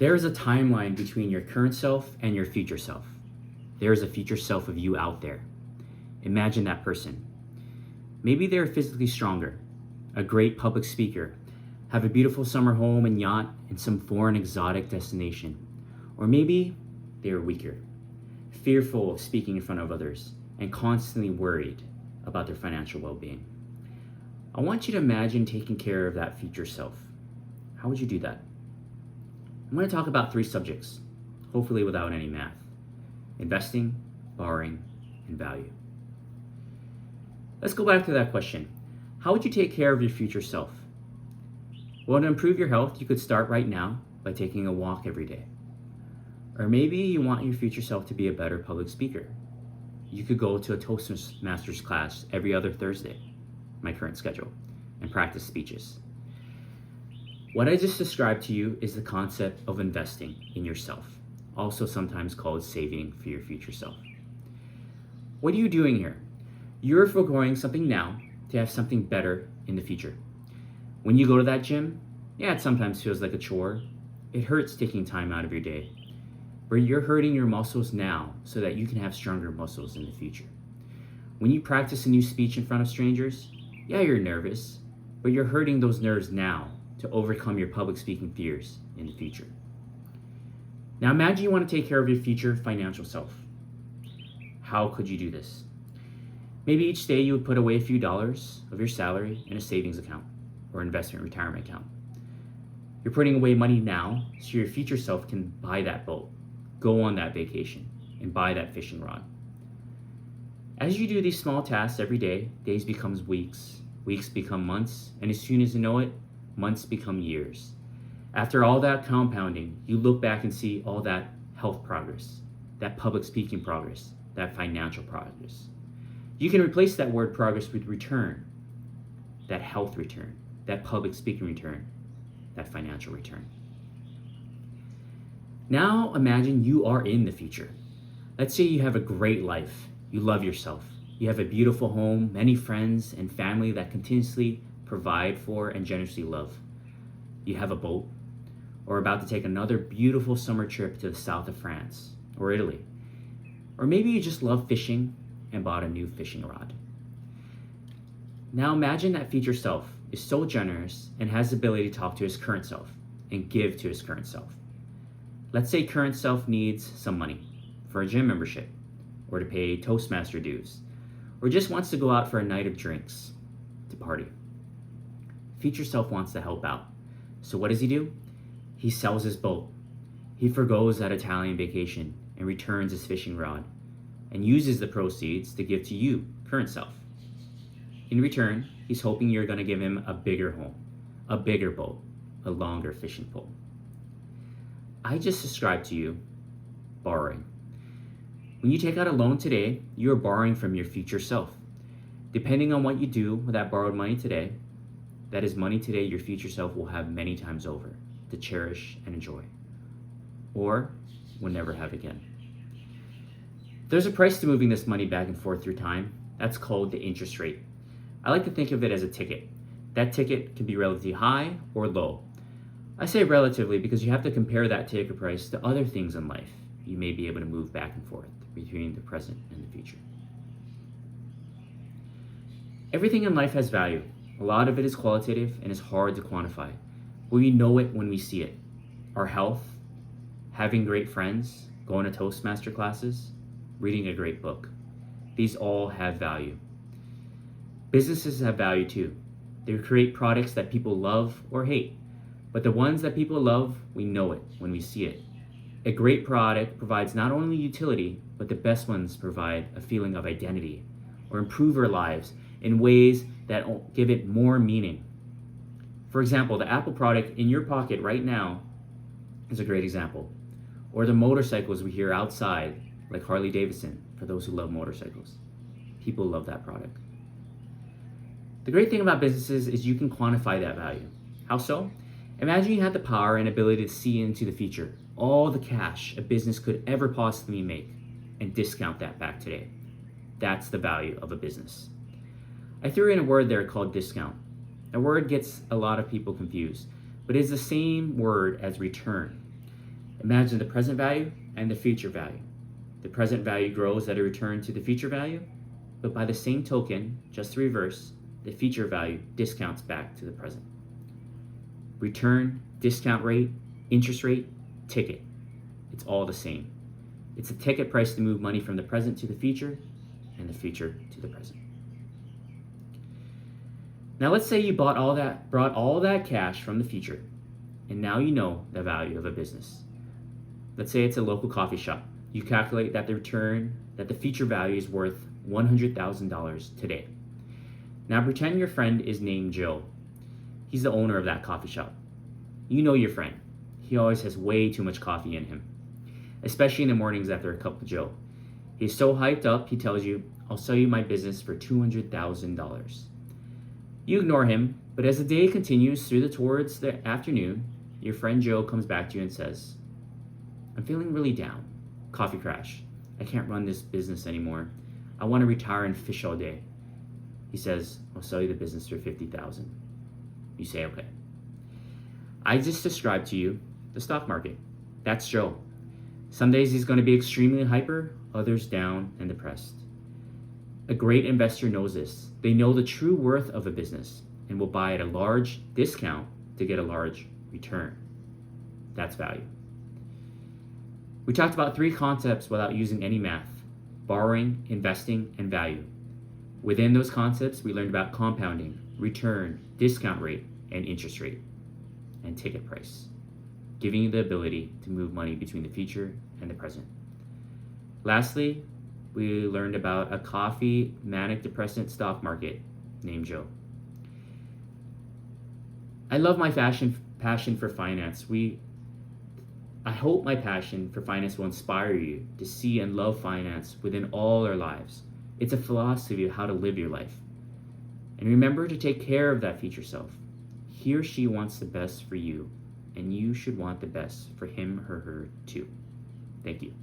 There is a timeline between your current self and your future self. There is a future self of you out there. Imagine that person. Maybe they're physically stronger, a great public speaker, have a beautiful summer home and yacht in some foreign exotic destination. Or maybe they are weaker, fearful of speaking in front of others, and constantly worried about their financial well-being. I want you to imagine taking care of that future self. How would you do that? I'm going to talk about 3 subjects, hopefully without any math: investing, borrowing, and value. Let's go back to that question. How would you take care of your future self? Well, to improve your health, you could start right now by taking a walk every day. Or maybe you want your future self to be a better public speaker. You could go to a Toastmasters class every other Thursday, my current schedule, and practice speeches. What I just described to you is the concept of investing in yourself, also sometimes called saving for your future self. What are you doing here? You're foregoing something now to have something better in the future. When you go to that gym, it sometimes feels like a chore. It hurts taking time out of your day. But you're hurting your muscles now so that you can have stronger muscles in the future. When you practice a new speech in front of strangers, you're nervous, but you're hurting those nerves now to overcome your public speaking fears in the future. Now imagine you want to take care of your future financial self. How could you do this? Maybe each day you would put away a few dollars of your salary in a savings account or investment retirement account. You're putting away money now so your future self can buy that boat, go on that vacation, and buy that fishing rod. As you do these small tasks every day, days becomes weeks, weeks become months, and as soon as you know it, months become years. After all that compounding, you look back and see all that health progress, that public speaking progress, that financial progress. You can replace that word progress with return, that health return, that public speaking return, that financial return. Now imagine you are in the future. Let's say you have a great life. You love yourself. You have a beautiful home, many friends and family that continuously provide for and generously love. You have a boat, or about to take another beautiful summer trip to the south of France or Italy. Or maybe you just love fishing and bought a new fishing rod. Now imagine that future self is so generous and has the ability to talk to his current self and give to his current self. Let's say current self needs some money for a gym membership, or to pay Toastmaster dues, or just wants to go out for a night of drinks to party. Future self wants to help out. So what does he do? He sells his boat. He forgoes that Italian vacation and returns his fishing rod and uses the proceeds to give to you, current self. In return, he's hoping you're going to give him a bigger home, a bigger boat, a longer fishing pole. I just described to you borrowing. When you take out a loan today, you're borrowing from your future self. Depending on what you do with that borrowed money today, that is money today your future self will have many times over to cherish and enjoy, or will never have again. There's a price to moving this money back and forth through time. That's called the interest rate. I like to think of it as a ticket. That ticket can be relatively high or low. I say relatively because you have to compare that ticket price to other things in life. You may be able to move back and forth between the present and the future. Everything in life has value. A lot of it is qualitative and is hard to quantify, but we know it when we see it. Our health, having great friends, going to Toastmaster classes, reading a great book. These all have value. Businesses have value too. They create products that people love or hate, but the ones that people love, we know it when we see it. A great product provides not only utility, but the best ones provide a feeling of identity or improve our lives in ways that give it more meaning. For example, the Apple product in your pocket right now is a great example. Or the motorcycles we hear outside, like Harley Davidson, for those who love motorcycles. People love that product. The great thing about businesses is you can quantify that value. How so? Imagine you had the power and ability to see into the future, all the cash a business could ever possibly make, and discount that back today. That's the value of a business. I threw in a word there called discount. The word gets a lot of people confused, but it's the same word as return. Imagine the present value and the future value. The present value grows at a return to the future value, but by the same token, just the reverse, the future value discounts back to the present. Return, discount rate, interest rate, ticket. It's all the same. It's a ticket price to move money from the present to the future and the future to the present. Now let's say you brought all that cash from the future, and now you know the value of a business. Let's say it's a local coffee shop. You calculate that the future value is worth $100,000 today. Now pretend your friend is named Joe. He's the owner of that coffee shop. You know your friend. He always has way too much coffee in him, especially in the mornings after a cup of Joe. He's so hyped up, he tells you, "I'll sell you my business for $200,000. You ignore him, but as the day continues towards the afternoon, your friend Joe comes back to you and says, "I'm feeling really down. Coffee crash. I can't run this business anymore. I want to retire and fish all day." He says, "I'll sell you the business for $50,000. You say, "Okay." I just described to you the stock market. That's Joe. Some days he's going to be extremely hyper, others down and depressed. A great investor knows this. They know the true worth of a business and will buy at a large discount to get a large return. That's value. We talked about 3 concepts without using any math: borrowing, investing, and value. Within those concepts, we learned about compounding, return, discount rate, and interest rate, and ticket price, giving you the ability to move money between the future and the present. Lastly, we learned about a coffee manic depressant stock market named Joe. I love my passion for finance. I hope my passion for finance will inspire you to see and love finance within all our lives. It's a philosophy of how to live your life. And remember to take care of that future self. He or she wants the best for you, and you should want the best for him or her too. Thank you.